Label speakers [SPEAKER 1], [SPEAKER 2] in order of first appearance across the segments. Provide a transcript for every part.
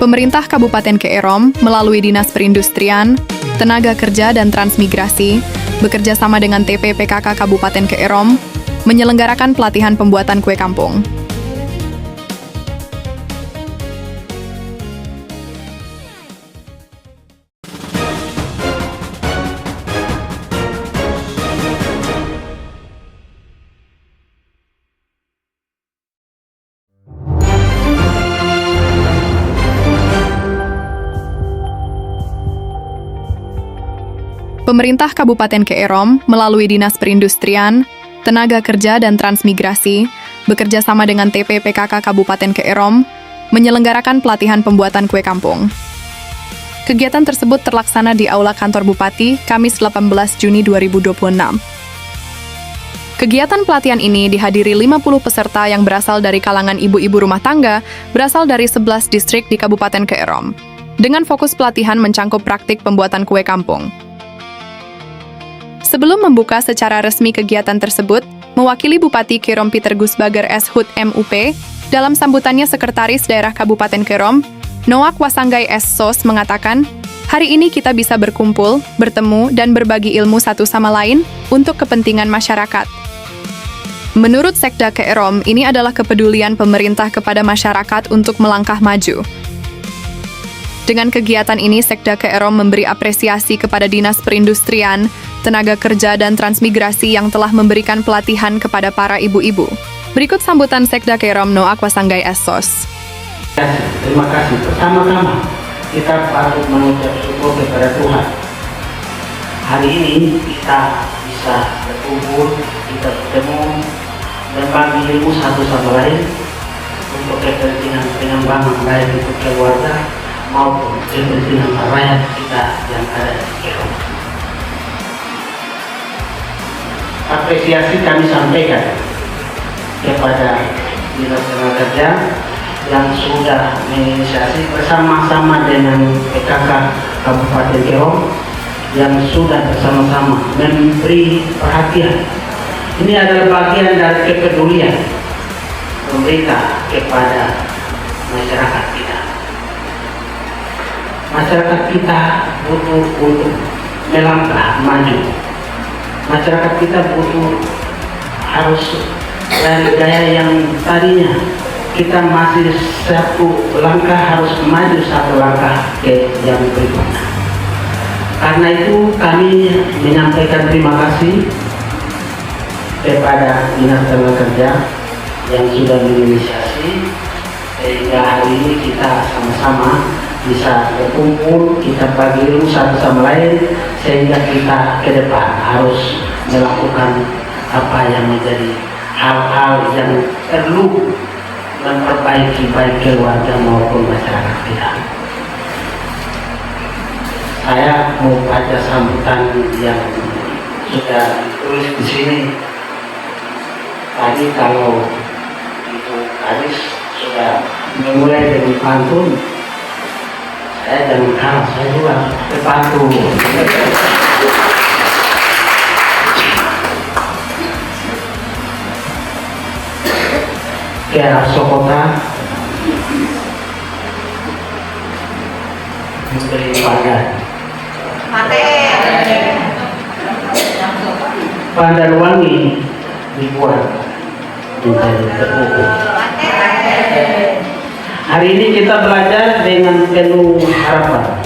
[SPEAKER 1] Pemerintah Kabupaten Keerom melalui Dinas Perindustrian, Tenaga Kerja dan Transmigrasi bekerja sama dengan TPPKK Kabupaten Keerom menyelenggarakan pelatihan pembuatan kue kampung. Pemerintah Kabupaten Keerom melalui Dinas Perindustrian, Tenaga Kerja dan Transmigrasi bekerja sama dengan TPPKK Kabupaten Keerom menyelenggarakan pelatihan pembuatan kue kampung. Kegiatan tersebut terlaksana di Aula Kantor Bupati Kamis 18 Juni 2026. Kegiatan pelatihan ini dihadiri 50 peserta yang berasal dari kalangan ibu-ibu rumah tangga berasal dari 11 distrik di Kabupaten Keerom, dengan fokus pelatihan mencangkup praktik pembuatan kue kampung. Sebelum membuka secara resmi kegiatan tersebut, mewakili Bupati Keerom Peter Gusbager S. Hut MUP, dalam sambutannya Sekretaris Daerah Kabupaten Keerom, Noak Wasanggai S. Sos mengatakan, hari ini kita bisa berkumpul, bertemu, dan berbagi ilmu satu sama lain untuk kepentingan masyarakat. Menurut Sekda Keerom, ini adalah kepedulian pemerintah kepada masyarakat untuk melangkah maju. Dengan kegiatan ini, Sekda Keerom memberi apresiasi kepada Dinas Perindustrian, Tenaga Kerja dan Transmigrasi yang telah memberikan pelatihan kepada para ibu-ibu. Berikut sambutan Sekda Keerom Noak Wasanggai S. Sos.
[SPEAKER 2] Terima kasih. Pertama-tama kita patut mengucap syukur kepada Tuhan. Hari ini kita bisa berkumpul, kita bertemu, berbagi ilmu satu sama lain untuk kepentingan pengembangan baik itu keluarga maupun kepentingan rakyat kita yang ada di Keerom. Apresiasi kami sampaikan kepada Dinas Tenaga Kerja yang sudah menginisiasi bersama-sama dengan PKK Kabupaten Keerom yang sudah bersama-sama memberi perhatian. Ini adalah bagian dari kepedulian pemerintah kepada masyarakat kita. Masyarakat kita butuh untuk melangkah maju. Masyarakat kita butuh harus dari gaya yang tadinya kita masih satu langkah harus maju satu langkah ke yang berikutnya. Karena itu kami menyampaikan terima kasih kepada Dinas Tenaga Kerja yang sudah menginisiasi sehingga hari ini kita sama-sama bisa berkumpul, kita bagi ilmu satu sama lain sehingga kita ke depan harus melakukan apa yang menjadi hal-hal yang perlu memperbaiki baik keluarga maupun masyarakat kita. Saya mau baca sambutan yang sudah ditulis di sini. Tadi kalau Ibu Kadis sudah memulai dengan pantun, saya jangan kalah, saya juga berpantun. Ke arah Sokota memberi pagar. Pandanwangi dibuat menjadi terukur. Hari ini kita belajar dengan penuh harapan.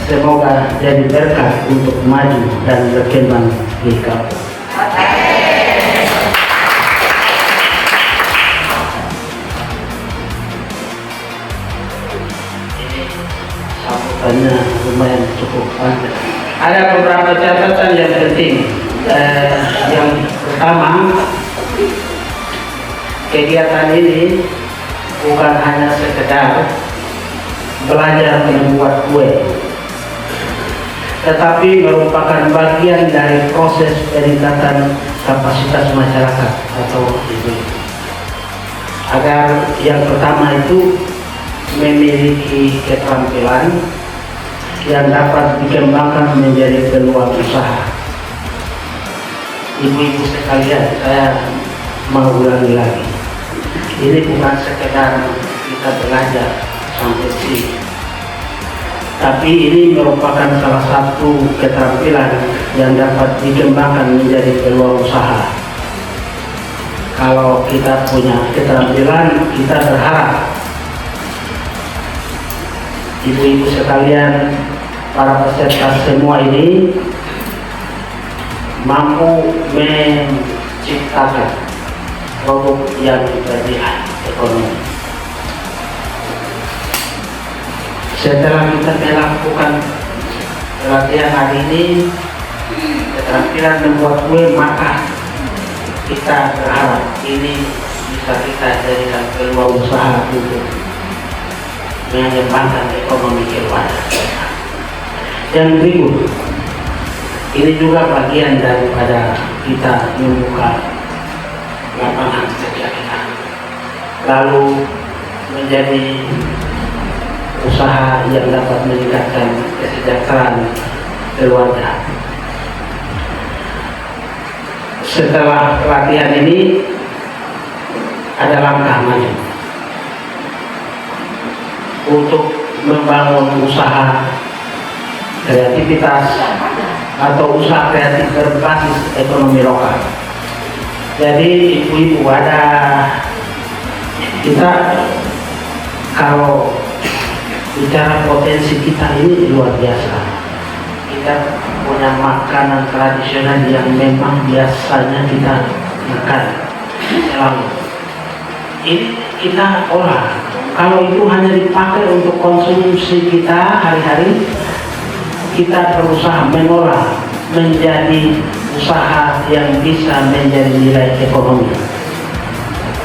[SPEAKER 2] Semoga jadi berkat untuk maju dan berkembang di kampung. Ini sambutannya lumayan cukup panjang. Ada beberapa catatan yang penting. Yang pertama, kegiatan ini bukan hanya sekedar belajar membuat kue, tetapi merupakan bagian dari proses peningkatan kapasitas masyarakat atau ibu. Agar yang pertama itu memiliki keterampilan yang dapat dikembangkan menjadi peluang usaha. Ibu-ibu sekalian, saya mau ulangi lagi. Ini bukan sekedar kita belajar sampai sini. Tapi ini merupakan salah satu keterampilan yang dapat dikembangkan menjadi peluang usaha. Kalau kita punya keterampilan, kita berharap ibu-ibu sekalian, para peserta semua ini mampu menciptakan produk yang berlian ekonomi. Setelah kita melakukan pelatihan hari ini, keterampilan membuat kue, maka kita berharap ini bisa kita jadikan peluang usaha untuk mengembangkan ekonomi keluarga. Yang berikut, ini juga bagian daripada kita membuka lapangan kerja kita, lalu menjadi usaha yang dapat meningkatkan kesejahteraan keluarga. Setelah pelatihan ini ada langkah maju untuk membangun usaha kreativitas atau usaha kreatif berbasis ekonomi lokal. Jadi ibu-ibu, ada kita kalau bicara potensi kita ini luar biasa. Kita punya makanan tradisional yang memang biasanya kita makan selalu. Ini kita olah. Kalau itu hanya dipakai untuk konsumsi kita hari-hari, kita berusaha mengolah menjadi usaha yang bisa menjadi nilai ekonomi.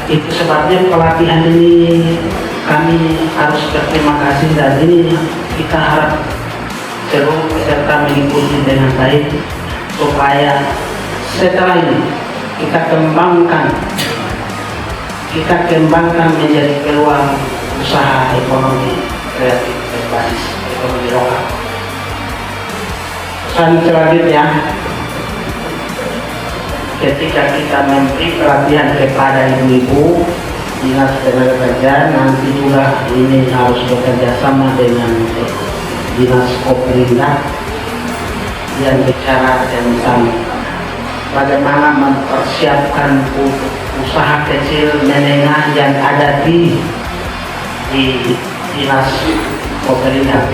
[SPEAKER 2] Itu sebabnya pelatihan ini kami harus berterima kasih, dan ini kita harap seluruh peserta mengikuti dengan baik supaya setelah ini kita kembangkan menjadi peluang usaha ekonomi kreatif berbasis ekonomi lokal. Pesan selanjutnya, ketika kita memberi pelatihan kepada ibu-ibu dinas tenaga kerja, nanti juga ini harus bekerja sama dengan dinas Koperindak yang bicara tentang bagaimana mempersiapkan usaha kecil menengah yang ada di dinas Koperindak.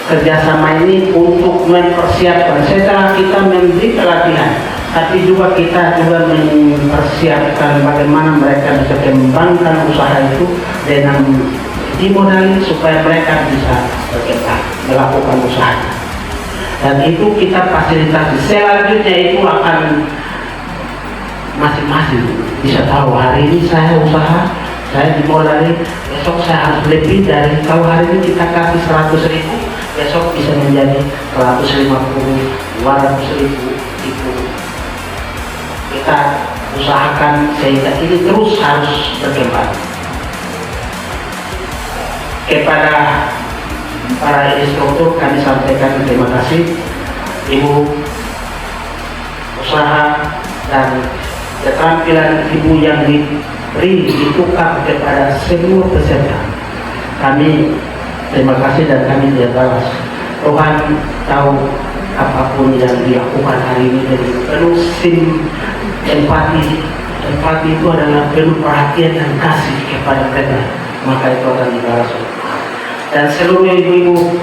[SPEAKER 2] Kerjasama ini untuk mempersiapkan setelah kita memberi pelatihan, tapi juga kita juga mempersiapkan bagaimana mereka bisa kembangkan usaha itu dengan dimodali supaya mereka bisa berkembang melakukan usahanya. Dan itu kita fasilitasi. Selanjutnya itu akan masing-masing bisa tahu, hari ini saya usaha, saya dimodali, besok saya harus lebih dari, kalau hari ini kita kasih 100.000, besok bisa menjadi 150, 200.000. Itu kita usahakan sehingga ini terus harus berkembang. Kepada para instruktur kami sampaikan terima kasih. Ibu usaha dan keterampilan ibu yang diberi ditukar kepada semua peserta, kami terima kasih dan kami tidak balas. Tuhan tahu apapun yang dilakukan hari ini dengan penuh empati. Empati itu adalah penuh perhatian dan kasih kepada mereka, maka itu akan dibalas. Dan seluruh ibu-ibu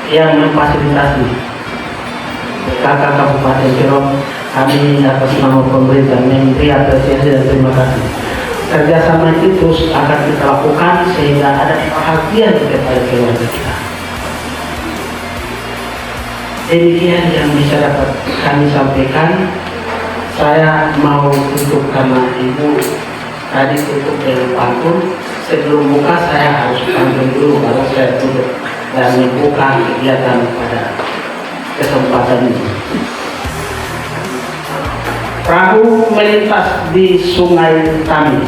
[SPEAKER 2] yang memfasilitasi PKK Kabupaten Kerom, kami atas nama pemerintah memberi apresiasi dan terima kasih. Kerjasama itu terus akan kita lakukan sehingga ada perhatian kepada keluarga kita. Demikian yang bisa dapat kami sampaikan. Saya mau tutup karena ibu tadi tutup dengan pantun. Sebelum buka saya harus panggil dulu baru saya tutup dan membuka kegiatan pada kesempatan ini. Perahu melintas di sungai Tami.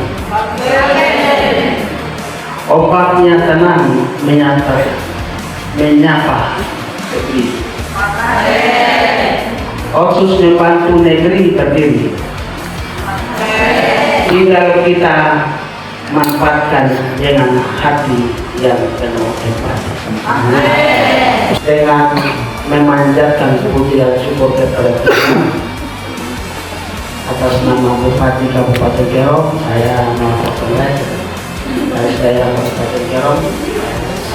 [SPEAKER 2] Ombaknya tenang menyapa tepi. Otsus membantu negeri berdiri. Tinggal kita manfaatkan dengan hati yang penuh empati. Dengan memanjatkan puji dan syukur kepada Tuhan, atas nama Bupati Kabupaten Kerom, saya Noah Soleh dari daerah Kabupaten Kerom,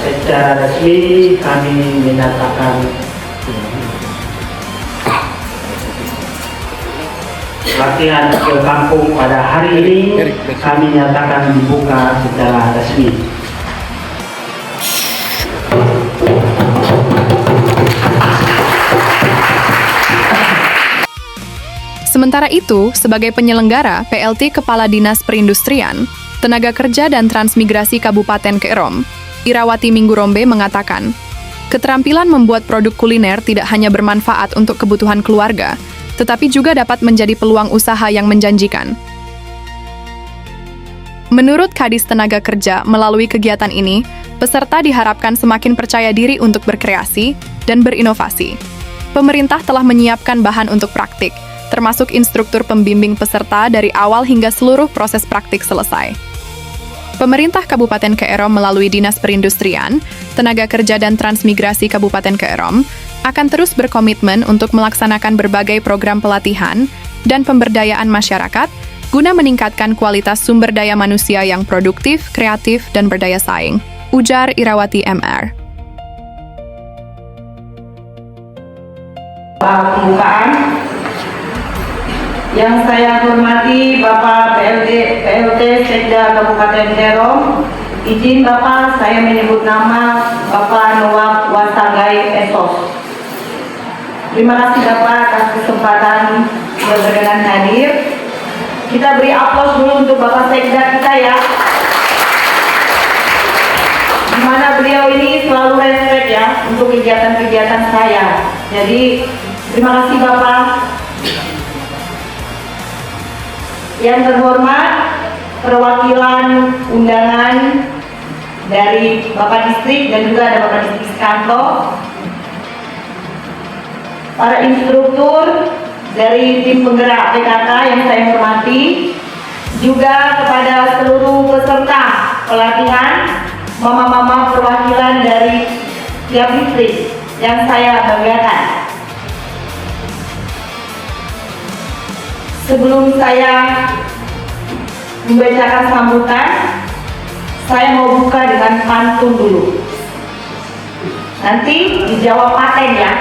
[SPEAKER 2] secara resmi kami menyatakan latihan ke kampung pada hari ini kami nyatakan dibuka secara resmi.
[SPEAKER 1] Sementara itu, sebagai penyelenggara PLT Kepala Dinas Perindustrian, Tenaga Kerja dan Transmigrasi Kabupaten Kerom, Irawati Minggurombe mengatakan, keterampilan membuat produk kuliner tidak hanya bermanfaat untuk kebutuhan keluarga, tetapi juga dapat menjadi peluang usaha yang menjanjikan. Menurut Kadis Tenaga Kerja, melalui kegiatan ini, peserta diharapkan semakin percaya diri untuk berkreasi dan berinovasi. Pemerintah telah menyiapkan bahan untuk praktik, termasuk instruktur pembimbing peserta dari awal hingga seluruh proses praktik selesai. Pemerintah Kabupaten Kerom melalui Dinas Perindustrian, Tenaga Kerja dan Transmigrasi Kabupaten Kerom akan terus berkomitmen untuk melaksanakan berbagai program pelatihan dan pemberdayaan masyarakat guna meningkatkan kualitas sumber daya manusia yang produktif, kreatif, dan berdaya saing, ujar Irawati MR.
[SPEAKER 3] Pembukaan yang saya hormati Bapak PLT Sekda Kabupaten Kerom, izin Bapak saya menyebut nama Bapak Noah Wasangai Esos. Terima kasih Bapak atas kesempatan yang berkenan hadir. Kita beri aplaus dulu untuk Bapak Sekda kita ya. Dimana beliau ini selalu respect ya untuk kegiatan-kegiatan saya. Jadi terima kasih Bapak. Yang terhormat, perwakilan undangan dari Bapak Distrik dan juga ada Bapak Distrik Kantor, para instruktur dari tim penggerak PKK yang saya hormati, juga kepada seluruh peserta pelatihan, mama-mama perwakilan dari tiap distrik yang saya banggakan. Sebelum saya membacakan sambutan, saya mau buka dengan pantun dulu. Nanti dijawab paten ya.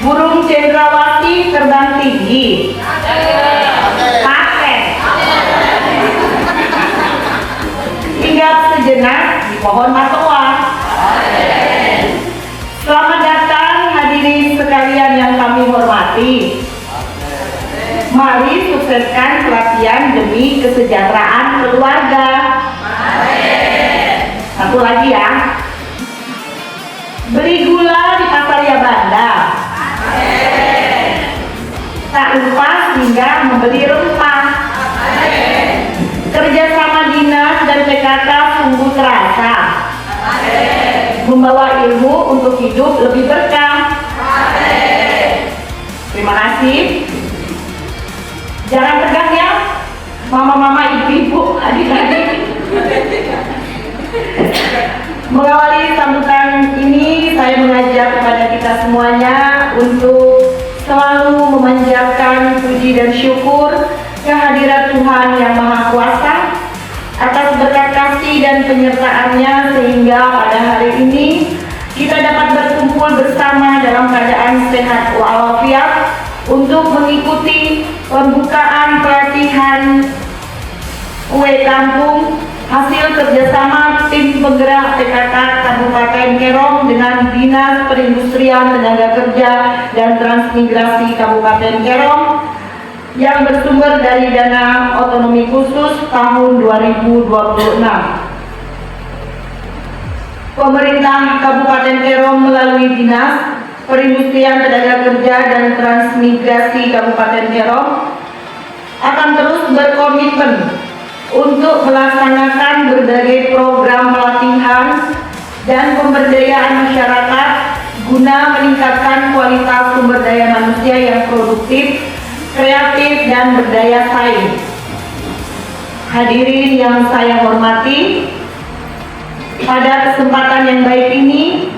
[SPEAKER 3] Burung cendrawasih terbang tinggi. Paten. Hinggap sejenak di pohon matoa. Selamat datang hadirin sekalian yang kami hormati. Mari sukseskan pelatihan demi kesejahteraan keluarga. Satu lagi ya. Beli gula di pasar Yabanda. Tak lupa hingga membeli rempah. Kerjasama dinas dan PKK sungguh terasa. Membawa ilmu untuk hidup lebih berkah. Terima kasih. Jangan tegang ya, mama-mama, ibu-ibu, adik-adik. Mengawali sambutan ini, saya mengajak kepada kita semuanya untuk selalu memanjatkan puji dan syukur kehadirat Tuhan Yang Maha Kuasa atas berkat kasih dan penyertaannya sehingga pada hari ini kita dapat berkumpul bersama dalam keadaan sehat walafiat untuk mengikuti pembukaan pelatihan UE Kampung hasil kerjasama tim penggerak PKK Kabupaten Kerom dengan Dinas Perindustrian Tenaga Kerja dan Transmigrasi Kabupaten Kerom yang bersumber dari dana otonomi khusus tahun 2026. Pemerintah Kabupaten Kerom melalui Dinas Perindustrian Tenaga Kerja dan Transmigrasi Kabupaten Kerom akan terus berkomitmen untuk melaksanakan berbagai program pelatihan dan pemberdayaan masyarakat guna meningkatkan kualitas sumber daya manusia yang produktif, kreatif, dan berdaya saing. Hadirin yang saya hormati, pada kesempatan yang baik ini,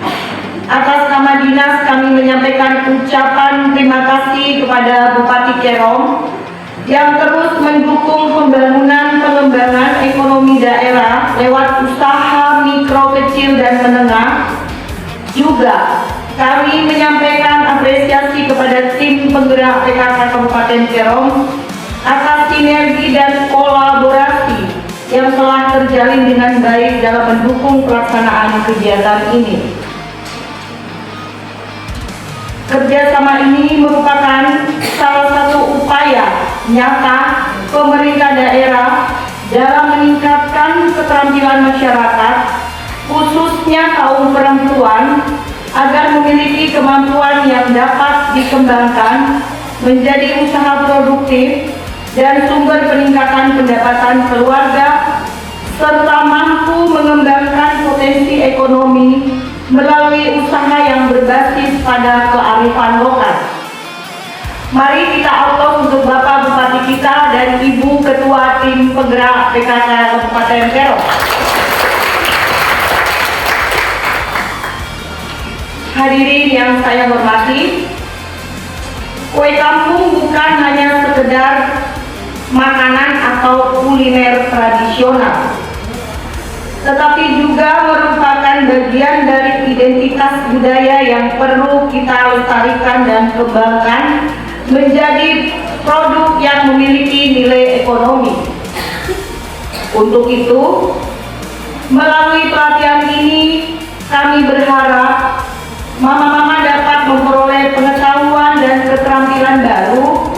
[SPEAKER 3] atas nama dinas kami menyampaikan ucapan terima kasih kepada Bupati Kerom yang terus mendukung pembangunan pengembangan ekonomi daerah lewat usaha mikro, kecil, dan menengah. Juga kami menyampaikan apresiasi kepada tim penggerak PKK Kabupaten Kerom atas sinergi dan kolaborasi yang telah terjalin dengan baik dalam mendukung pelaksanaan kegiatan ini. Kerjasama ini merupakan salah satu upaya nyata pemerintah daerah dalam meningkatkan keterampilan masyarakat, khususnya kaum perempuan, agar memiliki kemampuan yang dapat dikembangkan menjadi usaha produktif dan sumber peningkatan pendapatan keluarga, serta mampu mengembangkan potensi ekonomi melalui usaha yang berbasis pada kearifan lokal. Mari kita aplaus untuk Bapak Bupati kita dan Ibu Ketua Tim Penggerak PKK Kabupaten Kerom. Hadirin yang saya hormati, kue kampung bukan hanya sekedar makanan atau kuliner tradisional, tetapi juga merupakan bagian dari identitas budaya yang perlu kita lestarikan dan kembangkan menjadi produk yang memiliki nilai ekonomi. Untuk itu, melalui pelatihan ini kami berharap mama-mama dapat memperoleh pengetahuan dan keterampilan baru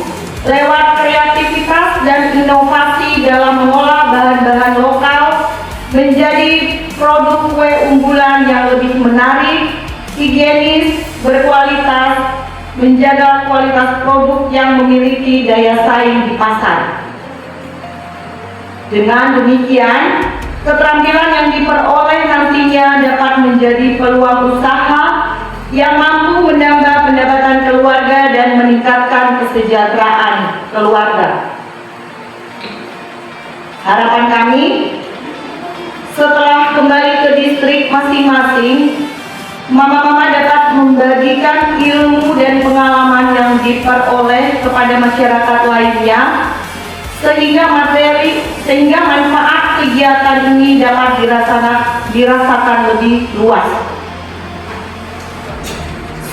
[SPEAKER 3] lewat kreativitas dan inovasi dalam mengolah bahan-bahan lokal menjadi produk kue unggulan yang lebih menarik, higienis, berkualitas, menjaga kualitas produk yang memiliki daya saing di pasar. Dengan demikian, keterampilan yang diperoleh nantinya dapat menjadi peluang usaha yang mampu menambah pendapatan keluarga dan meningkatkan kesejahteraan keluarga. Harapan kami, setelah kembali ke distrik masing-masing, mama-mama dapat membagikan ilmu dan pengalaman yang diperoleh kepada masyarakat lainnya, sehingga manfaat kegiatan ini dapat dirasakan lebih luas.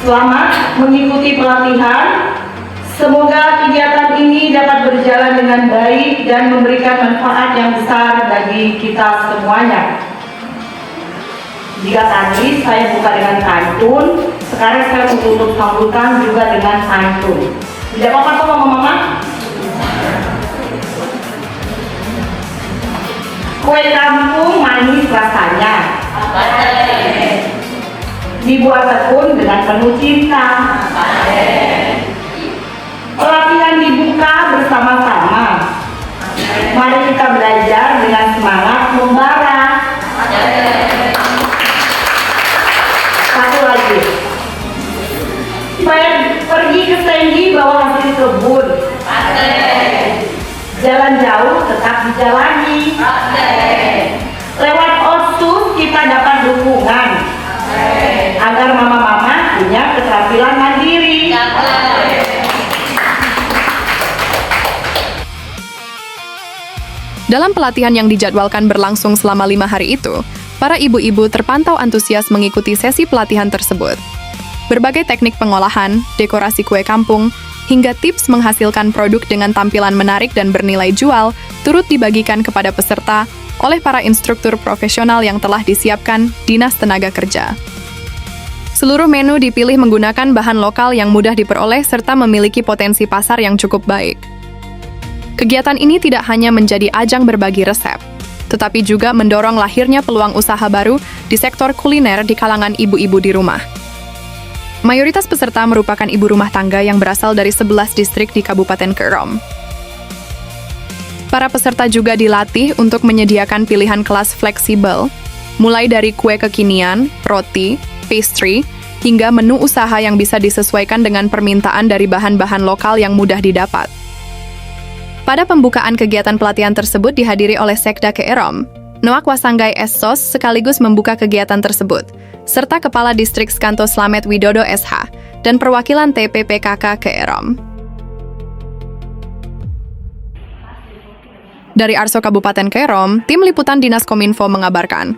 [SPEAKER 3] Selamat mengikuti pelatihan. Semoga kegiatan ini dapat berjalan dengan baik dan memberikan manfaat yang besar bagi kita semuanya. Jika tadi saya buka dengan pantun, sekarang saya tutup sambutan juga dengan pantun. Tidak apa-apa kok mama-mama? Kue kampung manis rasanya, dibuat tekun dengan penuh cinta. Pelatihan dibuka bersama-sama. Mari kita belajar dengan semangat membara. Satu lagi. Pergi ke Senggi bawa hasil kebun. Jalan jauh tetap dijalani. Lewat Otsus kita dapat dukungan agar mama-mama punya keterampilan mandiri.
[SPEAKER 1] Dalam pelatihan yang dijadwalkan berlangsung selama 5 hari itu, para ibu-ibu terpantau antusias mengikuti sesi pelatihan tersebut. Berbagai teknik pengolahan, dekorasi kue kampung, hingga tips menghasilkan produk dengan tampilan menarik dan bernilai jual turut dibagikan kepada peserta oleh para instruktur profesional yang telah disiapkan Dinas Tenaga Kerja. Seluruh menu dipilih menggunakan bahan lokal yang mudah diperoleh serta memiliki potensi pasar yang cukup baik. Kegiatan ini tidak hanya menjadi ajang berbagi resep, tetapi juga mendorong lahirnya peluang usaha baru di sektor kuliner di kalangan ibu-ibu di rumah. Mayoritas peserta merupakan ibu rumah tangga yang berasal dari 11 distrik di Kabupaten Kerom. Para peserta juga dilatih untuk menyediakan pilihan kelas fleksibel, mulai dari kue kekinian, roti, pastry, hingga menu usaha yang bisa disesuaikan dengan permintaan dari bahan-bahan lokal yang mudah didapat. Pada pembukaan kegiatan pelatihan tersebut dihadiri oleh Sekda Keerom, Noak Wasanggai SSOS sekaligus membuka kegiatan tersebut, serta Kepala Distrik Skanto Slamet Widodo SH, dan perwakilan TPPKK Keerom. Dari Arso Kabupaten Keerom, Tim Liputan Dinas Kominfo mengabarkan.